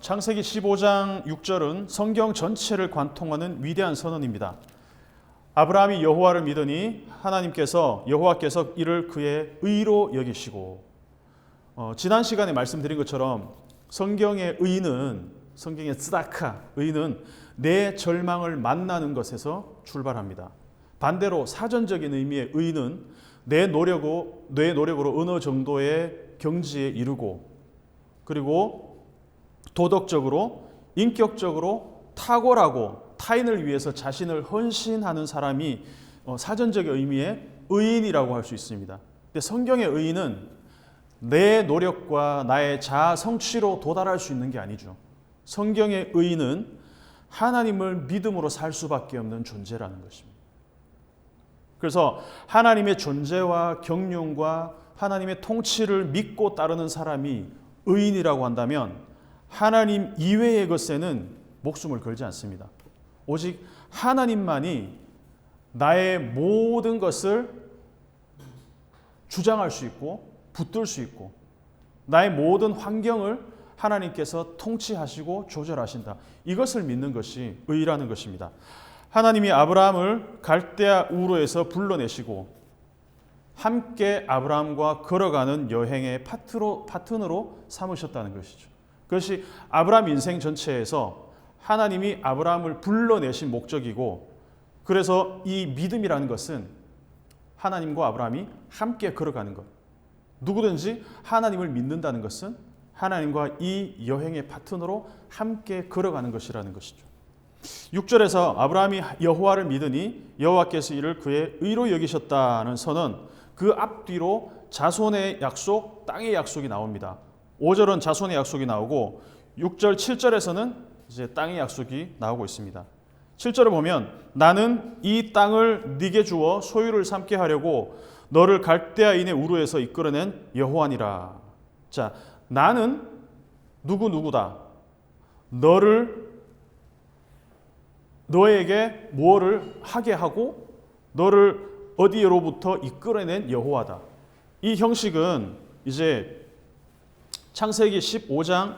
창세기 15장 6절은 성경 전체를 관통하는 위대한 선언입니다. 아브라함이 여호와를 믿으니 여호와께서 이를 그의 의로 여기시고, 지난 시간에 말씀드린 것처럼 성경의 의는 내 절망을 만나는 것에서 출발합니다. 반대로 사전적인 의미의 의는 내 노력으로 어느 정도의 경지에 이르고, 그리고 도덕적으로, 인격적으로 탁월하고 타인을 위해서 자신을 헌신하는 사람이 사전적 의미의 의인이라고 할 수 있습니다. 근데 성경의 의인은 내 노력과 나의 자아 성취로 도달할 수 있는 게 아니죠. 성경의 의인은 하나님을 믿음으로 살 수밖에 없는 존재라는 것입니다. 그래서 하나님의 존재와 경륜과 하나님의 통치를 믿고 따르는 사람이 의인이라고 한다면, 하나님 이외의 것에는 목숨을 걸지 않습니다. 오직 하나님만이 나의 모든 것을 주장할 수 있고 붙들 수 있고, 나의 모든 환경을 하나님께서 통치하시고 조절하신다. 이것을 믿는 것이 의라는 것입니다. 하나님이 아브라함을 갈대아 우르에서 불러내시고 함께 아브라함과 걸어가는 여행의 파트너로 삼으셨다는 것이죠. 그것이 아브라함 인생 전체에서 하나님이 아브라함을 불러내신 목적이고, 그래서 이 믿음이라는 것은 하나님과 아브라함이 함께 걸어가는 것. 누구든지 하나님을 믿는다는 것은 하나님과 이 여행의 파트너로 함께 걸어가는 것이라는 것이죠. 6절에서 아브라함이 여호와를 믿으니 여호와께서 이를 그의 의로 여기셨다는 선언, 그 앞뒤로 자손의 약속, 땅의 약속이 나옵니다. 5절은 자손의 약속이 나오고 6절, 7절에서는 이제 땅의 약속이 나오고 있습니다. 7절을 보면 나는 이 땅을 네게 주어 소유를 삼게 하려고 너를 갈대아인의 우르에서 이끌어낸 여호와니라. 자, 나는 누구다. 너에게 뭐를 하게 하고 너를 어디로부터 이끌어낸 여호와다. 이 형식은 이제 창세기 15장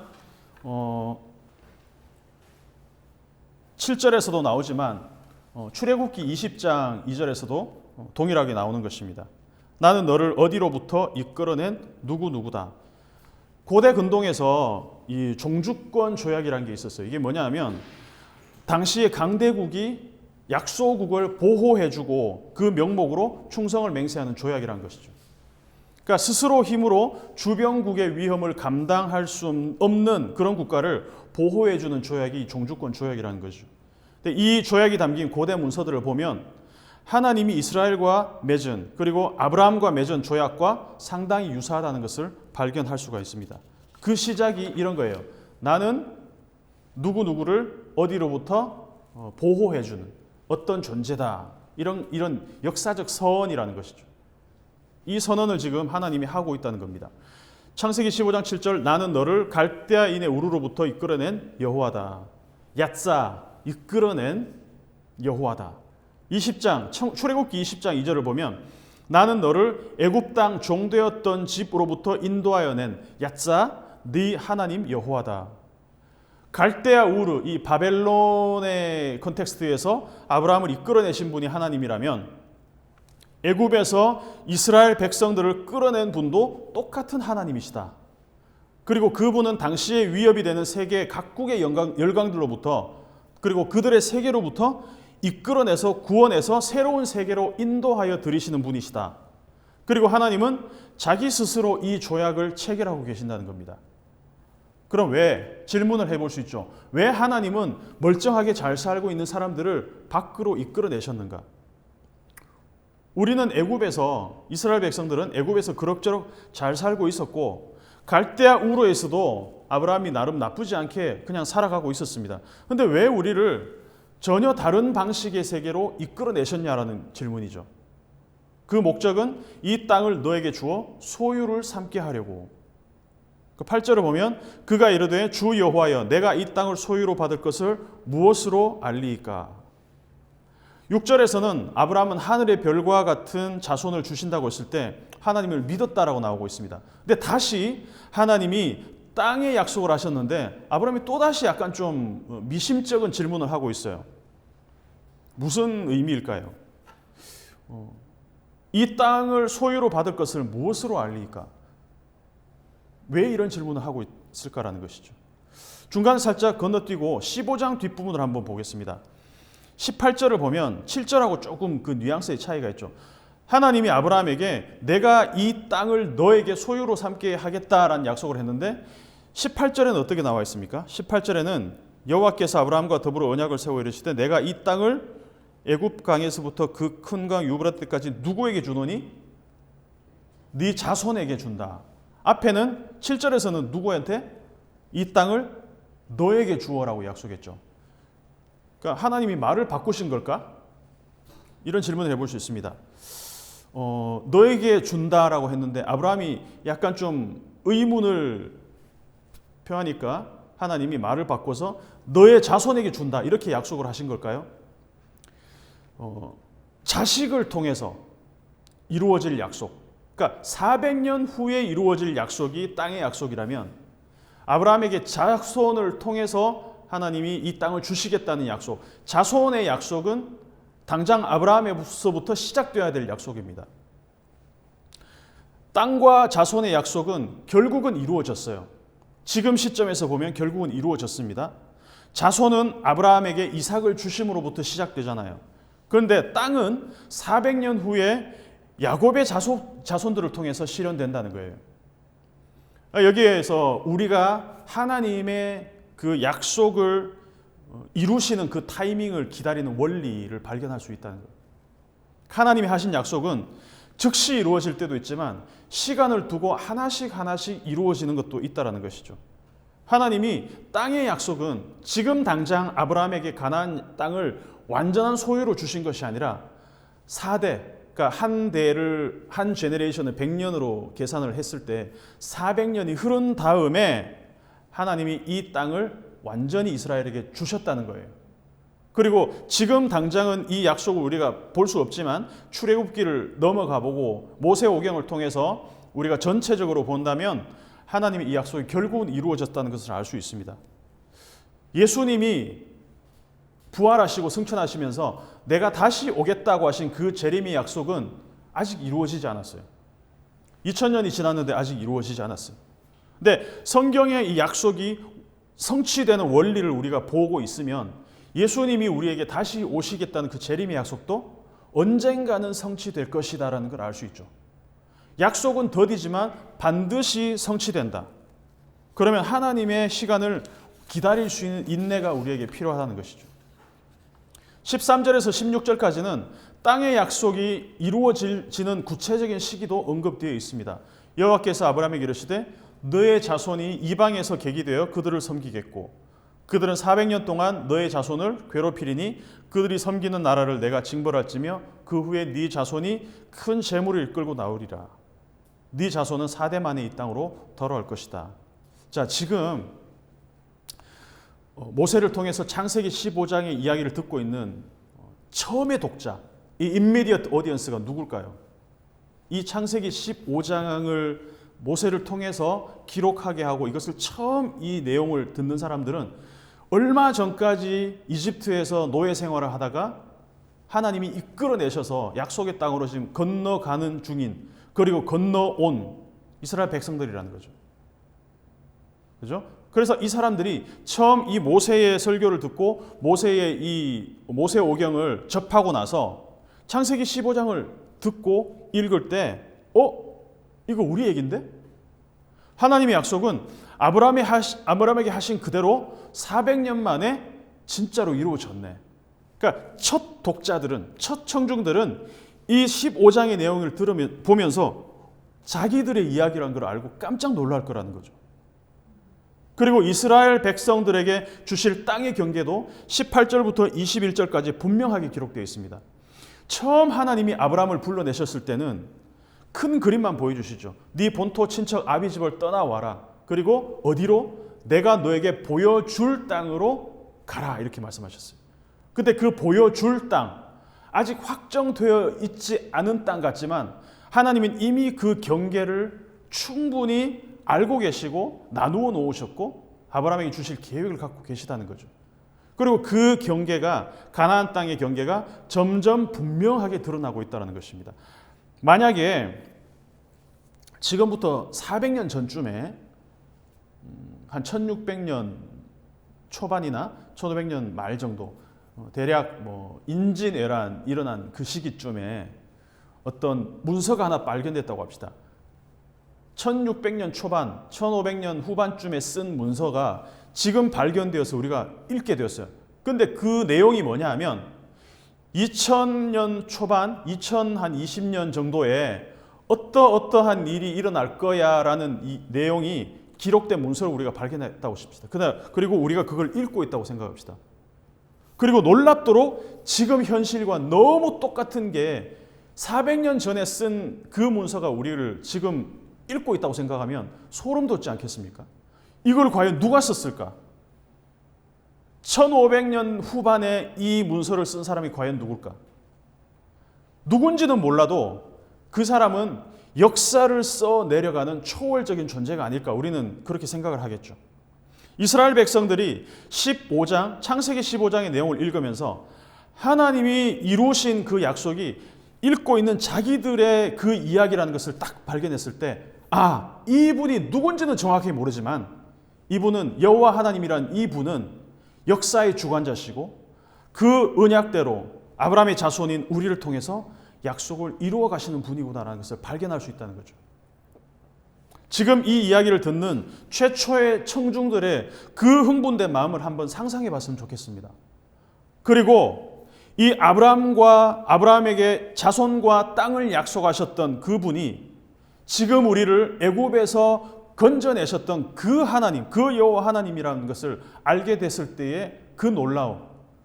7절에서도 나오지만 출애굽기 20장 2절에서도 동일하게 나오는 것입니다. 나는 너를 어디로부터 이끌어낸 누구다. 고대 근동에서 이 종주권 조약이라는 게 있었어요. 이게 뭐냐면 당시의 강대국이 약소국을 보호해주고 그 명목으로 충성을 맹세하는 조약이라는 것이죠. 그러니까 스스로 힘으로 주변국의 위험을 감당할 수 없는 그런 국가를 보호해주는 조약이 종주권 조약이라는 거죠. 근데 이 조약이 담긴 고대 문서들을 보면 하나님이 이스라엘과 맺은, 그리고 아브라함과 맺은 조약과 상당히 유사하다는 것을 발견할 수가 있습니다. 그 시작이 이런 거예요. 나는 누구를 어디로부터 보호해주는 어떤 존재다. 이런 역사적 선이라는 것이죠. 이 선언을 지금 하나님이 하고 있다는 겁니다. 창세기 15장 7절 나는 너를 갈대아인의 우르로부터 이끌어낸 여호와다. 야짜, 이끌어낸 여호와다. 20장 출애굽기 20장 2절을 보면 나는 너를 애굽 땅 종되었던 집으로부터 인도하여 낸 야짜, 네 하나님 여호와다. 갈대아 우르, 이 바벨론의 컨텍스트에서 아브라함을 이끌어내신 분이 하나님이라면 애굽에서 이스라엘 백성들을 끌어낸 분도 똑같은 하나님이시다. 그리고 그분은 당시에 위협이 되는 세계 각국의 열강들로부터, 그리고 그들의 세계로부터 이끌어내서 구원해서 새로운 세계로 인도하여 들이시는 분이시다. 그리고 하나님은 자기 스스로 이 조약을 체결하고 계신다는 겁니다. 그럼 왜? 질문을 해볼 수 있죠. 왜 하나님은 멀쩡하게 잘 살고 있는 사람들을 밖으로 이끌어내셨는가? 우리는 이스라엘 백성들은 애굽에서 그럭저럭 잘 살고 있었고 갈대아 우르에서도 아브라함이 나름 나쁘지 않게 그냥 살아가고 있었습니다. 그런데 왜 우리를 전혀 다른 방식의 세계로 이끌어내셨냐라는 질문이죠. 그 목적은 이 땅을 너에게 주어 소유를 삼게 하려고. 그 8절을 보면 그가 이르되 주 여호와여 내가 이 땅을 소유로 받을 것을 무엇으로 알리이까. 6절에서는 아브라함은 하늘의 별과 같은 자손을 주신다고 했을 때 하나님을 믿었다라고 나오고 있습니다. 근데 다시 하나님이 땅의 약속을 하셨는데 아브라함이 또다시 약간 좀 미심쩍은 질문을 하고 있어요. 무슨 의미일까요? 이 땅을 소유로 받을 것을 무엇으로 알리까? 왜 이런 질문을 하고 있을까라는 것이죠. 중간 살짝 건너뛰고 15장 뒷부분을 한번 보겠습니다. 18절을 보면 7절하고 조금 그 뉘앙스의 차이가 있죠. 하나님이 아브라함에게 내가 이 땅을 너에게 소유로 삼게 하겠다라는 약속을 했는데 18절에는 어떻게 나와 있습니까? 18절에는 여호와께서 아브라함과 더불어 언약을 세워 이르시되 내가 이 땅을 애굽 강에서부터 그 큰 강 유브라데까지 누구에게 주노니? 네 자손에게 준다. 앞에는 7절에서는 누구한테? 이 땅을 너에게 주어라고 약속했죠. 그러니까 하나님이 말을 바꾸신 걸까? 이런 질문을 해볼 수 있습니다. 너에게 준다라고 했는데 아브라함이 약간 좀 의문을 표하니까 하나님이 말을 바꿔서 너의 자손에게 준다 이렇게 약속을 하신 걸까요? 자식을 통해서 이루어질 약속, 그러니까 400년 후에 이루어질 약속이 땅의 약속이라면 아브라함에게 자손을 통해서 하나님이 이 땅을 주시겠다는 약속, 자손의 약속은 당장 아브라함에서부터 시작되어야 될 약속입니다. 땅과 자손의 약속은 결국은 이루어졌어요. 지금 시점에서 보면 결국은 이루어졌습니다. 자손은 아브라함에게 이삭을 주심으로부터 시작되잖아요. 그런데 땅은 400년 후에 야곱의 자손들을 통해서 실현된다는 거예요. 여기에서 우리가 하나님의 그 약속을 이루시는 그 타이밍을 기다리는 원리를 발견할 수 있다는 거예요. 하나님이 하신 약속은 즉시 이루어질 때도 있지만 시간을 두고 하나씩 이루어지는 것도 있다는 것이죠. 하나님이 땅의 약속은 지금 당장 아브라함에게 가나안 땅을 완전한 소유로 주신 것이 아니라 4대, 그러니까 한 제너레이션을 100년으로 계산을 했을 때 400년이 흐른 다음에 하나님이 이 땅을 완전히 이스라엘에게 주셨다는 거예요. 그리고 지금 당장은 이 약속을 우리가 볼 수 없지만 출애굽기를 넘어가 보고 모세오경을 통해서 우리가 전체적으로 본다면 하나님의 이 약속이 결국은 이루어졌다는 것을 알 수 있습니다. 예수님이 부활하시고 승천하시면서 내가 다시 오겠다고 하신 그 재림의 약속은 아직 이루어지지 않았어요. 2000년이 지났는데 아직 이루어지지 않았어요. 근데 성경의 이 약속이 성취되는 원리를 우리가 보고 있으면 예수님이 우리에게 다시 오시겠다는 그 재림의 약속도 언젠가는 성취될 것이다라는 걸 알 수 있죠. 약속은 더디지만 반드시 성취된다. 그러면 하나님의 시간을 기다릴 수 있는 인내가 우리에게 필요하다는 것이죠. 13절에서 16절까지는 땅의 약속이 이루어지는 구체적인 시기도 언급되어 있습니다. 여호와께서 아브라함에게 이르시되 너의 자손이 이방에서 객이되어 그들을 섬기겠고 그들은 400년 동안 너의 자손을 괴롭히리니 그들이 섬기는 나라를 내가 징벌할지며 그 후에 네 자손이 큰 재물을 이끌고 나오리라. 네 자손은 4대 만에 이 땅으로 돌아올 것이다. 자, 지금 모세를 통해서 창세기 15장의 이야기를 듣고 있는 처음의 독자, 이 immediate audience가 누굴까요? 이 창세기 15장을 모세를 통해서 기록하게 하고 이것을 처음 이 내용을 듣는 사람들은 얼마 전까지 이집트에서 노예 생활을 하다가 하나님이 이끌어내셔서 약속의 땅으로 지금 건너가는 중인, 그리고 건너온 이스라엘 백성들이라는 거죠. 그죠? 그래서 이 사람들이 처음 이 모세의 설교를 듣고 모세의 이 모세오경을 접하고 나서 창세기 15장을 듣고 읽을 때 이거 우리 얘기인데? 하나님의 약속은 아브라함에게 하신 그대로 400년 만에 진짜로 이루어졌네. 그러니까 첫 독자들은, 첫 청중들은 이 15장의 내용을 보면서 자기들의 이야기라는 걸 알고 깜짝 놀랄 거라는 거죠. 그리고 이스라엘 백성들에게 주실 땅의 경계도 18절부터 21절까지 분명하게 기록되어 있습니다. 처음 하나님이 아브라함을 불러내셨을 때는 큰 그림만 보여주시죠. 네 본토 친척 아비 집을 떠나와라. 그리고 어디로? 내가 너에게 보여줄 땅으로 가라. 이렇게 말씀하셨어요. 근데 그 보여줄 땅, 아직 확정되어 있지 않은 땅 같지만 하나님은 이미 그 경계를 충분히 알고 계시고 나누어 놓으셨고 아브라함에게 주실 계획을 갖고 계시다는 거죠. 그리고 그 경계가 가나안 땅의 경계가 점점 분명하게 드러나고 있다는 것입니다. 만약에 지금부터 400년 전쯤에 한 1600년 초반이나 1500년 말 정도 대략 인진왜란 일어난 그 시기쯤에 어떤 문서가 하나 발견됐다고 합시다. 1600년 초반, 1500년 후반쯤에 쓴 문서가 지금 발견되어서 우리가 읽게 되었어요. 근데 그 내용이 뭐냐 하면 2000년 초반, 2020년 정도에 어떠한 일이 일어날 거야 라는 이 내용이 기록된 문서를 우리가 발견했다고 싶습니다. 그리고 우리가 그걸 읽고 있다고 생각합시다. 그리고 놀랍도록 지금 현실과 너무 똑같은 게 400년 전에 쓴 그 문서가 우리를 지금 읽고 있다고 생각하면 소름 돋지 않겠습니까? 이걸 과연 누가 썼을까? 1500년 후반에 이 문서를 쓴 사람이 과연 누굴까? 누군지는 몰라도 그 사람은 역사를 써 내려가는 초월적인 존재가 아닐까 우리는 그렇게 생각을 하겠죠. 이스라엘 백성들이 15장, 창세기 15장의 내용을 읽으면서 하나님이 이루신 그 약속이 읽고 있는 자기들의 그 이야기라는 것을 딱 발견했을 때 이분이 누군지는 정확히 모르지만 이분은 여호와 하나님이란 이분은 역사의 주관자시고 그 언약대로 아브라함의 자손인 우리를 통해서 약속을 이루어 가시는 분이구나라는 것을 발견할 수 있다는 거죠. 지금 이 이야기를 듣는 최초의 청중들의 그 흥분된 마음을 한번 상상해 봤으면 좋겠습니다. 그리고 이 아브라함에게 자손과 땅을 약속하셨던 그분이 지금 우리를 애굽에서 건져내셨던 그 하나님, 그 여호와 하나님이라는 것을 알게 됐을 때의 그 놀라움,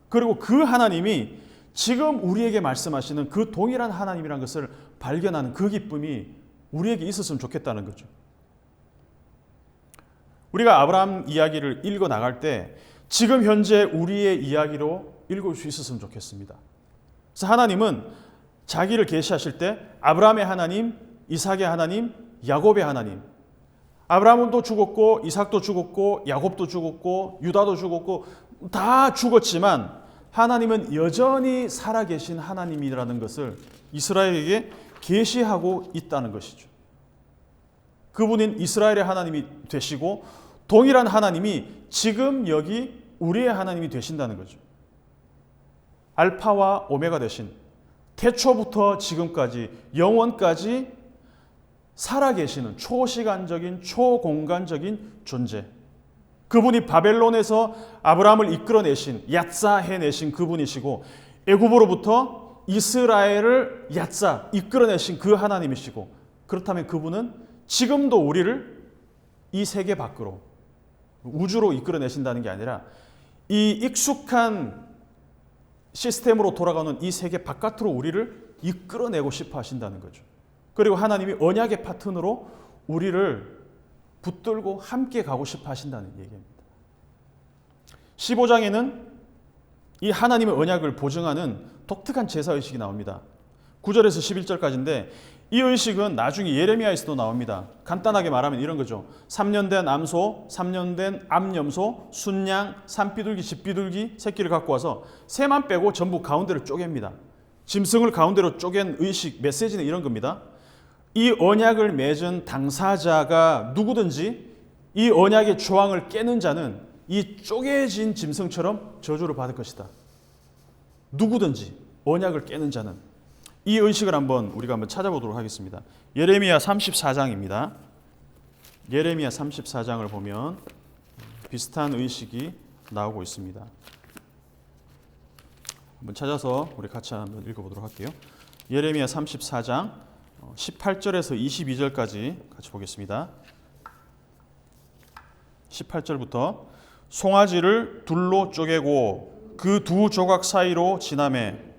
그리고 그 하나님이 지금 우리에게 말씀하시는 그 동일한 하나님이라는 것을 발견하는 그 기쁨이 우리에게 있었으면 좋겠다는 거죠. 우리가 아브라함 이야기를 읽어 나갈 때 지금 현재 우리의 이야기로 읽을 수 있었으면 좋겠습니다. 그래서 하나님은 자기를 계시하실 때 아브라함의 하나님, 이삭의 하나님, 야곱의 하나님, 아브라함도 죽었고 이삭도 죽었고 야곱도 죽었고 유다도 죽었고 다 죽었지만 하나님은 여전히 살아계신 하나님이라는 것을 이스라엘에게 계시하고 있다는 것이죠. 그분인 이스라엘의 하나님이 되시고 동일한 하나님이 지금 여기 우리의 하나님이 되신다는 거죠. 알파와 오메가 되신 태초부터 지금까지 영원까지 살아계시는 초시간적인 초공간적인 존재, 그분이 바벨론에서 아브라함을 이끌어내신 야사해내신 그분이시고 애굽으로부터 이스라엘을 이끌어내신 그 하나님이시고, 그렇다면 그분은 지금도 우리를 이 세계 밖으로 우주로 이끌어내신다는 게 아니라 이 익숙한 시스템으로 돌아가는 이 세계 바깥으로 우리를 이끌어내고 싶어 하신다는 거죠. 그리고 하나님이 언약의 파트너로 우리를 붙들고 함께 가고 싶어 하신다는 얘기입니다. 15장에는 이 하나님의 언약을 보증하는 독특한 제사의식이 나옵니다. 9절에서 11절까지인데 이 의식은 나중에 예레미야에서도 나옵니다. 간단하게 말하면 이런 거죠. 3년 된 암소, 3년 된 암염소, 순양, 산비둘기, 집비둘기 새끼를 갖고 와서 새만 빼고 전부 가운데를 쪼갭니다. 짐승을 가운데로 쪼갠 의식, 메시지는 이런 겁니다. 이 언약을 맺은 당사자가 누구든지 이 언약의 조항을 깨는 자는 이 쪼개진 짐승처럼 저주를 받을 것이다. 누구든지 언약을 깨는 자는. 이 의식을 우리가 한번 찾아보도록 하겠습니다. 예레미야 34장입니다. 예레미야 34장을 보면 비슷한 의식이 나오고 있습니다. 한번 찾아서 우리 같이 한번 읽어보도록 할게요. 예레미야 34장 18절에서 22절까지 같이 보겠습니다. 18절부터 송아지를 둘로 쪼개고 그 두 조각 사이로 지나매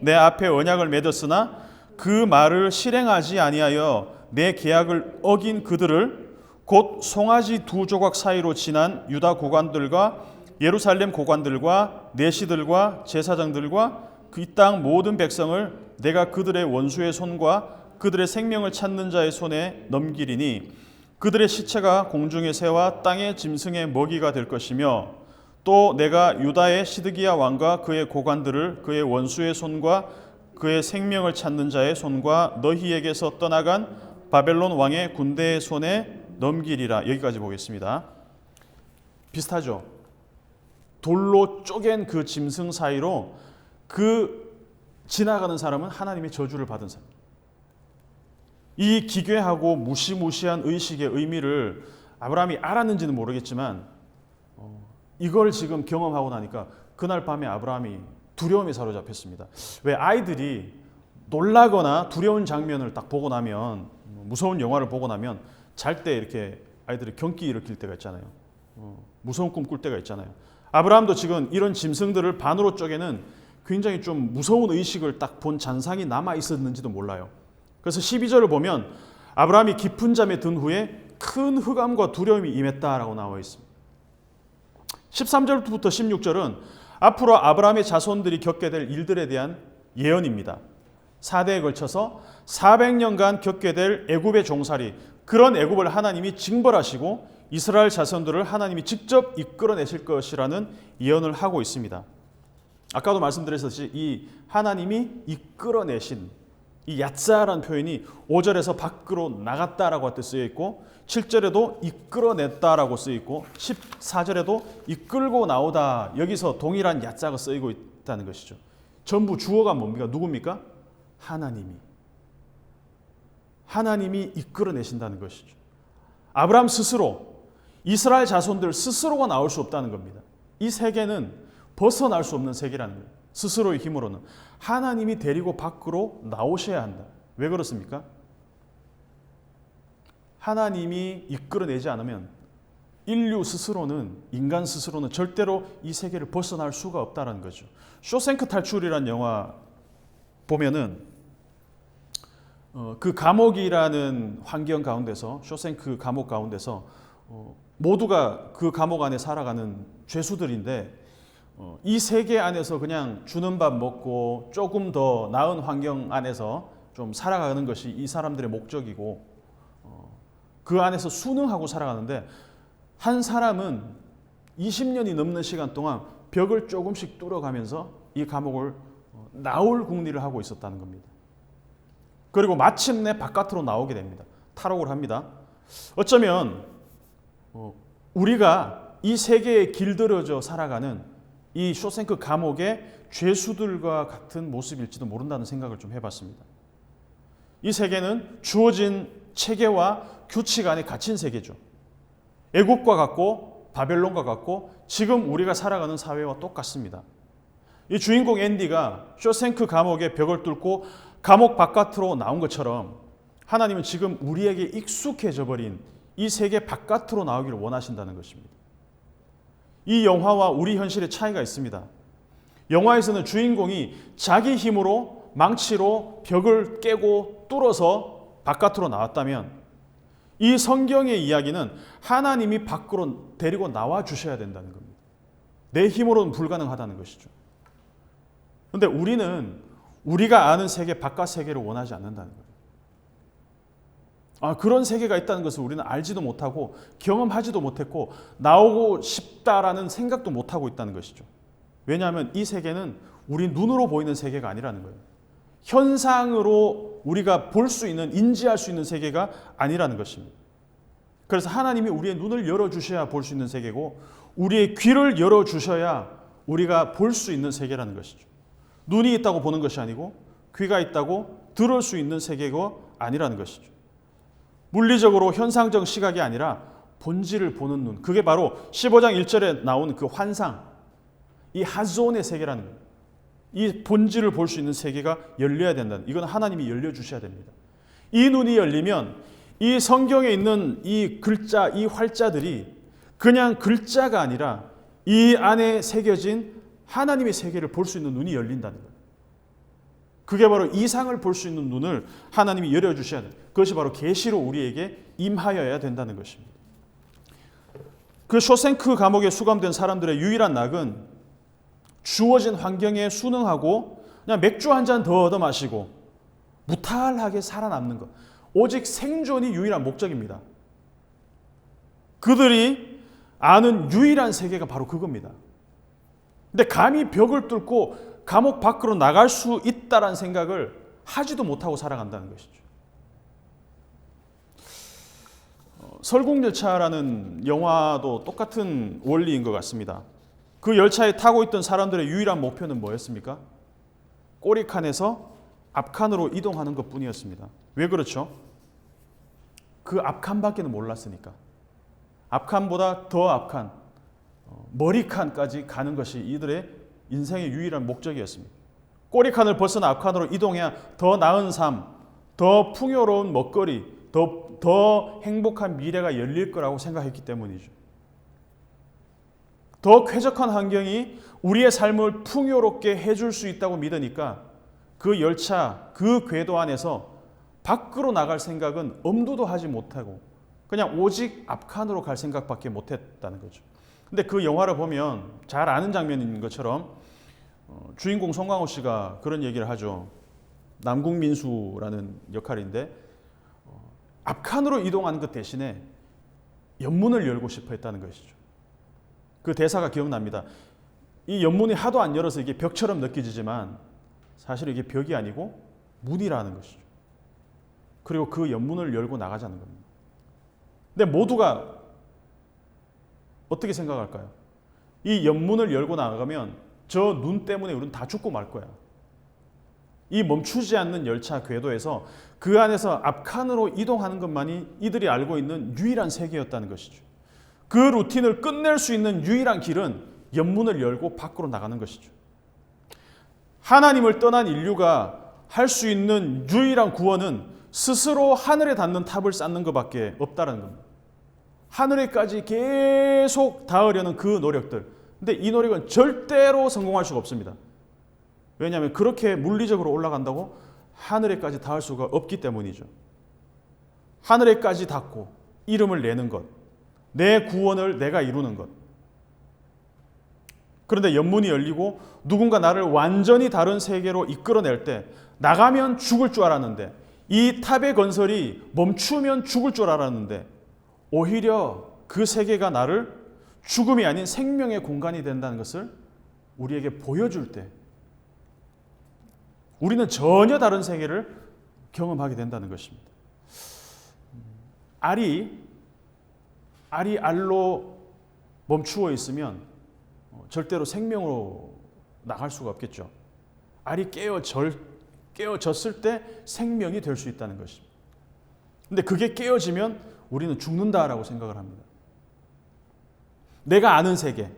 내 앞에 언약을 맺었으나 그 말을 실행하지 아니하여 내 계약을 어긴 그들을 곧 송아지 두 조각 사이로 지난 유다 고관들과 예루살렘 고관들과 내시들과 제사장들과 그 땅 모든 백성을 내가 그들의 원수의 손과 그들의 생명을 찾는 자의 손에 넘기리니 그들의 시체가 공중의 새와 땅의 짐승의 먹이가 될 것이며 또 내가 유다의 시드기야 왕과 그의 고관들을 그의 원수의 손과 그의 생명을 찾는 자의 손과 너희에게서 떠나간 바벨론 왕의 군대의 손에 넘기리라. 여기까지 보겠습니다. 비슷하죠? 돌로 쪼갠 그 짐승 사이로 그 지나가는 사람은 하나님의 저주를 받은 사람. 이 기괴하고 무시무시한 의식의 의미를 아브라함이 알았는지는 모르겠지만 이걸 지금 경험하고 나니까 그날 밤에 아브라함이 두려움에 사로잡혔습니다. 왜 아이들이 놀라거나 두려운 장면을 딱 보고 나면, 무서운 영화를 보고 나면 잘 때 이렇게 아이들이 경기 일으킬 때가 있잖아요. 무서운 꿈 꿀 때가 있잖아요. 아브라함도 지금 이런 짐승들을 반으로 쪼개는 굉장히 좀 무서운 의식을 딱 본 잔상이 남아 있었는지도 몰라요. 그래서 12절을 보면 아브라함이 깊은 잠에 든 후에 큰 흑암과 두려움이 임했다라고 나와 있습니다. 13절부터 16절은 앞으로 아브라함의 자손들이 겪게 될 일들에 대한 예언입니다. 4대에 걸쳐서 400년간 겪게 될 애굽의 종살이, 그런 애굽을 하나님이 징벌하시고 이스라엘 자손들을 하나님이 직접 이끌어내실 것이라는 예언을 하고 있습니다. 아까도 말씀드렸듯이 이 하나님이 이끌어내신 이 야짜라는 표현이 5절에서 밖으로 나갔다라고 쓰여 있고 7절에도 이끌어냈다라고 쓰여 있고 14절에도 이끌고 나오다, 여기서 동일한 야짜가 쓰이고 있다는 것이죠. 전부 주어가 뭡니까? 누굽니까? 하나님이 이끌어내신다는 것이죠. 아브라함 스스로, 이스라엘 자손들 스스로가 나올 수 없다는 겁니다. 이 세계는 벗어날 수 없는 세계라는 거예요. 스스로의 힘으로는. 하나님이 데리고 밖으로 나오셔야 한다. 왜 그렇습니까? 하나님이 이끌어내지 않으면 인류 스스로는, 인간 스스로는 절대로 이 세계를 벗어날 수가 없다는 거죠. 쇼생크 탈출이라는 영화 보면은 그 감옥이라는 환경 가운데서, 쇼생크 감옥 가운데서 모두가 그 감옥 안에 살아가는 죄수들인데 이 세계 안에서 그냥 주는 밥 먹고 조금 더 나은 환경 안에서 좀 살아가는 것이 이 사람들의 목적이고 그 안에서 순응하고 살아가는데, 한 사람은 20년이 넘는 시간 동안 벽을 조금씩 뚫어가면서 이 감옥을 나올 궁리를 하고 있었다는 겁니다. 그리고 마침내 바깥으로 나오게 됩니다. 탈옥을 합니다. 어쩌면 우리가 이 세계에 길들여져 살아가는 이 쇼생크 감옥의 죄수들과 같은 모습일지도 모른다는 생각을 좀 해봤습니다. 이 세계는 주어진 체계와 규칙 안에 갇힌 세계죠. 애국과 같고 바벨론과 같고 지금 우리가 살아가는 사회와 똑같습니다. 이 주인공 앤디가 쇼생크 감옥의 벽을 뚫고 감옥 바깥으로 나온 것처럼 하나님은 지금 우리에게 익숙해져 버린 이 세계 바깥으로 나오기를 원하신다는 것입니다. 이 영화와 우리 현실의 차이가 있습니다. 영화에서는 주인공이 자기 힘으로 망치로 벽을 깨고 뚫어서 바깥으로 나왔다면, 이 성경의 이야기는 하나님이 밖으로 데리고 나와 주셔야 된다는 겁니다. 내 힘으로는 불가능하다는 것이죠. 그런데 우리는 우리가 아는 세계, 바깥 세계를 원하지 않는다는 거예요. 그런 세계가 있다는 것을 우리는 알지도 못하고 경험하지도 못했고 나오고 싶다라는 생각도 못하고 있다는 것이죠. 왜냐하면 이 세계는 우리 눈으로 보이는 세계가 아니라는 거예요. 현상으로 우리가 볼 수 있는, 인지할 수 있는 세계가 아니라는 것입니다. 그래서 하나님이 우리의 눈을 열어주셔야 볼 수 있는 세계고, 우리의 귀를 열어주셔야 우리가 볼 수 있는 세계라는 것이죠. 눈이 있다고 보는 것이 아니고 귀가 있다고 들을 수 있는 세계가 아니라는 것이죠. 물리적으로 현상적 시각이 아니라 본질을 보는 눈, 그게 바로 15장 1절에 나오는 그 환상, 이 하존의 세계라는 거예요. 이 본질을 볼 수 있는 세계가 열려야 된다는, 이건 하나님이 열려주셔야 됩니다. 이 눈이 열리면 이 성경에 있는 이 글자, 이 활자들이 그냥 글자가 아니라 이 안에 새겨진 하나님의 세계를 볼 수 있는 눈이 열린다는 거예요. 그게 바로 이상을 볼 수 있는 눈을 하나님이 열어주셔야 돼요. 그것이 바로 계시로 우리에게 임하여야 된다는 것입니다. 그 쇼생크 감옥에 수감된 사람들의 유일한 낙은 주어진 환경에 순응하고 그냥 맥주 한 잔 더 얻어 마시고 무탈하게 살아남는 것. 오직 생존이 유일한 목적입니다. 그들이 아는 유일한 세계가 바로 그겁니다. 근데 감히 벽을 뚫고 감옥 밖으로 나갈 수 있다라는 생각을 하지도 못하고 살아간다는 것이죠. 설국열차라는 영화도 똑같은 원리인 것 같습니다. 그 열차에 타고 있던 사람들의 유일한 목표는 뭐였습니까? 꼬리칸에서 앞칸으로 이동하는 것뿐이었습니다. 왜 그렇죠? 그 앞칸밖에는 몰랐으니까. 앞칸보다 더 앞칸, 머리칸까지 가는 것이 이들의 인생의 유일한 목적이었습니다. 꼬리칸을 벗어나 앞칸으로 이동해야 더 나은 삶, 더 풍요로운 먹거리, 더 행복한 미래가 열릴 거라고 생각했기 때문이죠. 더 쾌적한 환경이 우리의 삶을 풍요롭게 해줄 수 있다고 믿으니까 그 열차, 그 궤도 안에서 밖으로 나갈 생각은 엄두도 하지 못하고 그냥 오직 앞칸으로 갈 생각밖에 못했다는 거죠. 근데 그 영화를 보면 잘 아는 장면인 것처럼 주인공 송강호 씨가 그런 얘기를 하죠. 남궁민수라는 역할인데 앞칸으로 이동하는 것 대신에 연문을 열고 싶어 했다는 것이죠. 그 대사가 기억납니다. 이 연문이 하도 안 열어서 이게 벽처럼 느껴지지만 사실 이게 벽이 아니고 문이라는 것이죠. 그리고 그 연문을 열고 나가자는 겁니다. 근데 모두가 어떻게 생각할까요? 이 연문을 열고 나가면 저 눈 때문에 우리는 다 죽고 말 거야. 이 멈추지 않는 열차 궤도에서 그 안에서 앞칸으로 이동하는 것만이 이들이 알고 있는 유일한 세계였다는 것이죠. 그 루틴을 끝낼 수 있는 유일한 길은 연문을 열고 밖으로 나가는 것이죠. 하나님을 떠난 인류가 할 수 있는 유일한 구원은 스스로 하늘에 닿는 탑을 쌓는 것밖에 없다는 겁니다. 하늘에까지 계속 닿으려는 그 노력들. 근데 이 노력은 절대로 성공할 수가 없습니다. 왜냐하면 그렇게 물리적으로 올라간다고 하늘에까지 닿을 수가 없기 때문이죠. 하늘에까지 닿고 이름을 내는 것, 내 구원을 내가 이루는 것. 그런데 연문이 열리고 누군가 나를 완전히 다른 세계로 이끌어낼 때 나가면 죽을 줄 알았는데 이 탑의 건설이 멈추면 죽을 줄 알았는데 오히려 그 세계가 나를 죽음이 아닌 생명의 공간이 된다는 것을 우리에게 보여줄 때 우리는 전혀 다른 세계를 경험하게 된다는 것입니다. 알이 알로 멈추어 있으면 절대로 생명으로 나갈 수가 없겠죠. 알이 깨어졌을 때 생명이 될 수 있다는 것입니다. 근데 그게 깨어지면 우리는 죽는다라고 생각을 합니다. 내가 아는 세계,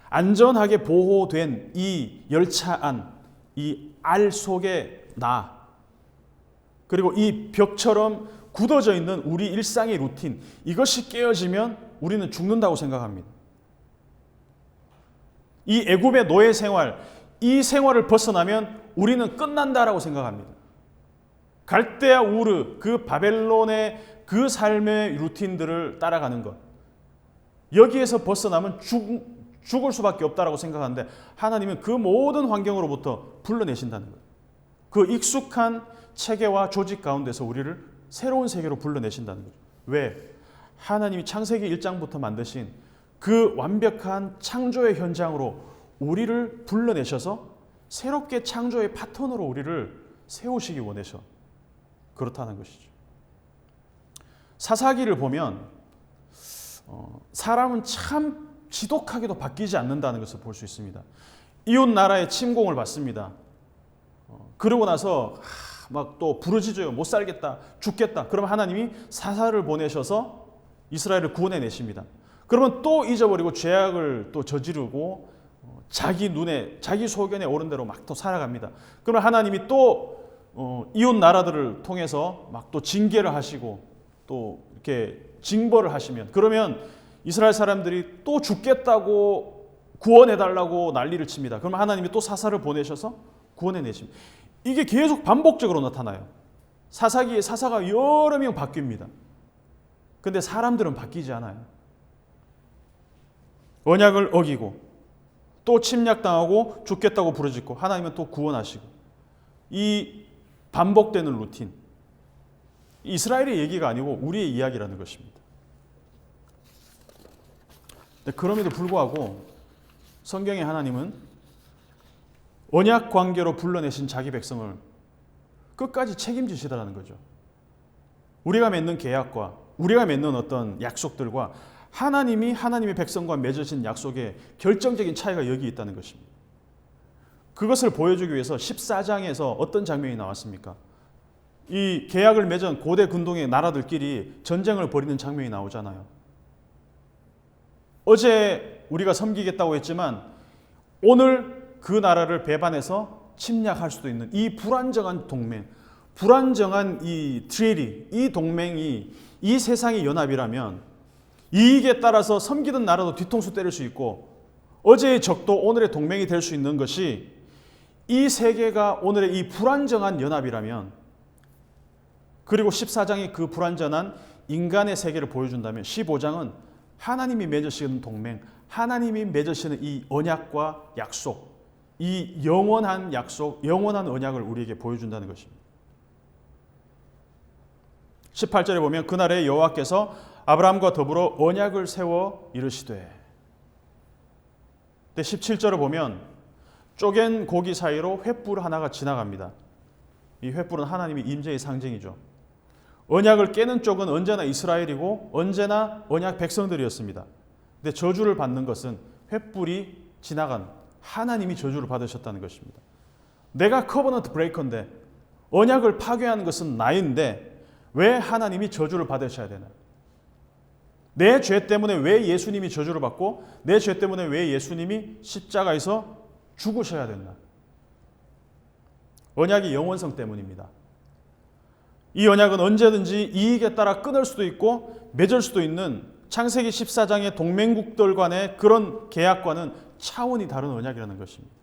안전하게 보호된 이 열차 안, 이 알 속에 나, 그리고 이 벽처럼 굳어져 있는 우리 일상의 루틴, 이것이 깨어지면 우리는 죽는다고 생각합니다. 이 애굽의 노예 생활, 이 생활을 벗어나면 우리는 끝난다라고 생각합니다. 갈대아 우르, 그 바벨론의 그 삶의 루틴들을 따라가는 것, 여기에서 벗어나면 죽을 수밖에 없다라고 생각하는데 하나님은 그 모든 환경으로부터 불러내신다는 거예요. 그 익숙한 체계와 조직 가운데서 우리를 새로운 세계로 불러내신다는 거죠. 왜? 하나님이 창세기 1장부터 만드신 그 완벽한 창조의 현장으로 우리를 불러내셔서 새롭게 창조의 패턴으로 우리를 세우시기 원해서 그렇다는 것이죠. 사사기를 보면 사람은 참 지독하게도 바뀌지 않는다는 것을 볼 수 있습니다. 이웃 나라의 침공을 받습니다. 그러고 나서 막 또 부르짖어요. 못 살겠다, 죽겠다. 그러면 하나님이 사사를 보내셔서 이스라엘을 구원해 내십니다. 그러면 또 잊어버리고 죄악을 또 저지르고 자기 눈에, 자기 소견에 오른 대로 막 또 살아갑니다. 그러면 하나님이 또 이웃 나라들을 통해서 막 또 징계를 하시고 또 이렇게 징벌을 하시면, 그러면 이스라엘 사람들이 또 죽겠다고 구원해달라고 난리를 칩니다. 그러면 하나님이 또 사사를 보내셔서 구원해 내십니다. 이게 계속 반복적으로 나타나요. 사사기에 사사가 여러 명 바뀝니다. 근데 사람들은 바뀌지 않아요. 언약을 어기고 또 침략당하고 죽겠다고 부르짖고 하나님은 또 구원하시고, 이 반복되는 루틴, 이스라엘의 얘기가 아니고 우리의 이야기라는 것입니다. 그럼에도 불구하고 성경의 하나님은 언약 관계로 불러내신 자기 백성을 끝까지 책임지시다라는 거죠. 우리가 맺는 계약과 우리가 맺는 어떤 약속들과 하나님의 백성과 맺으신 약속에 결정적인 차이가 여기 있다는 것입니다. 그것을 보여주기 위해서 14장에서 어떤 장면이 나왔습니까? 이 계약을 맺은 고대 근동의 나라들끼리 전쟁을 벌이는 장면이 나오잖아요. 어제 우리가 섬기겠다고 했지만 오늘 그 나라를 배반해서 침략할 수도 있는 이 불안정한 동맹, 불안정한 이 트레이디, 이 동맹이 이 세상의 연합이라면 이익에 따라서 섬기던 나라도 뒤통수 때릴 수 있고 어제의 적도 오늘의 동맹이 될 수 있는 것이 이 세계가 오늘의 이 불안정한 연합이라면, 그리고 14장이 그 불완전한 인간의 세계를 보여준다면 15장은 하나님이 맺으시는 동맹, 하나님이 맺으시는 이 언약과 약속, 이 영원한 약속, 영원한 언약을 우리에게 보여준다는 것입니다. 18절에 보면 그날에 여호와께서 아브라함과 더불어 언약을 세워 이르시되, 17절을 보면 쪼갠 고기 사이로 횃불 하나가 지나갑니다. 이 횃불은 하나님의 임재의 상징이죠. 언약을 깨는 쪽은 언제나 이스라엘이고 언제나 언약 백성들이었습니다. 근데 저주를 받는 것은 횃불이 지나간 하나님이 저주를 받으셨다는 것입니다. 내가 커버넌트 브레이커인데, 언약을 파괴하는 것은 나인데 왜 하나님이 저주를 받으셔야 되나? 내 죄 때문에 왜 예수님이 저주를 받고 내 죄 때문에 왜 예수님이 십자가에서 죽으셔야 됐나? 언약의 영원성 때문입니다. 이 언약은 언제든지 이익에 따라 끊을 수도 있고 맺을 수도 있는 창세기 14장의 동맹국들 간의 그런 계약과는 차원이 다른 언약이라는 것입니다.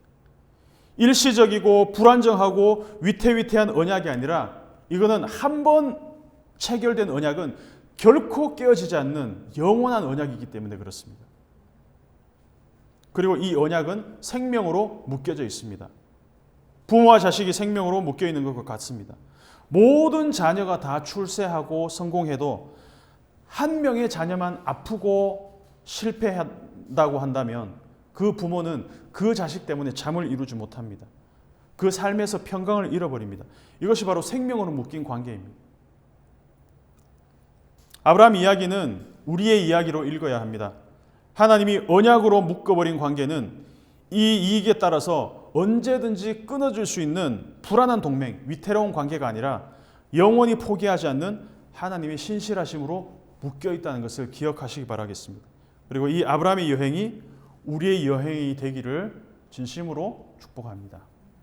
일시적이고 불안정하고 위태위태한 언약이 아니라 이거는 한 번 체결된 언약은 결코 깨어지지 않는 영원한 언약이기 때문에 그렇습니다. 그리고 이 언약은 생명으로 묶여져 있습니다. 부모와 자식이 생명으로 묶여 있는 것과 같습니다. 모든 자녀가 다 출세하고 성공해도 한 명의 자녀만 아프고 실패한다고 한다면 그 부모는 그 자식 때문에 잠을 이루지 못합니다. 그 삶에서 평강을 잃어버립니다. 이것이 바로 생명으로 묶인 관계입니다. 아브라함 이야기는 우리의 이야기로 읽어야 합니다. 하나님이 언약으로 묶어버린 관계는 이 이익에 따라서 언제든지 끊어질 수 있는 불안한 동맹, 위태로운 관계가 아니라 영원히 포기하지 않는 하나님의 신실하심으로 묶여 있다는 것을 기억하시기 바라겠습니다. 그리고 이 아브라함의 여행이 우리의 여행이 되기를 진심으로 축복합니다.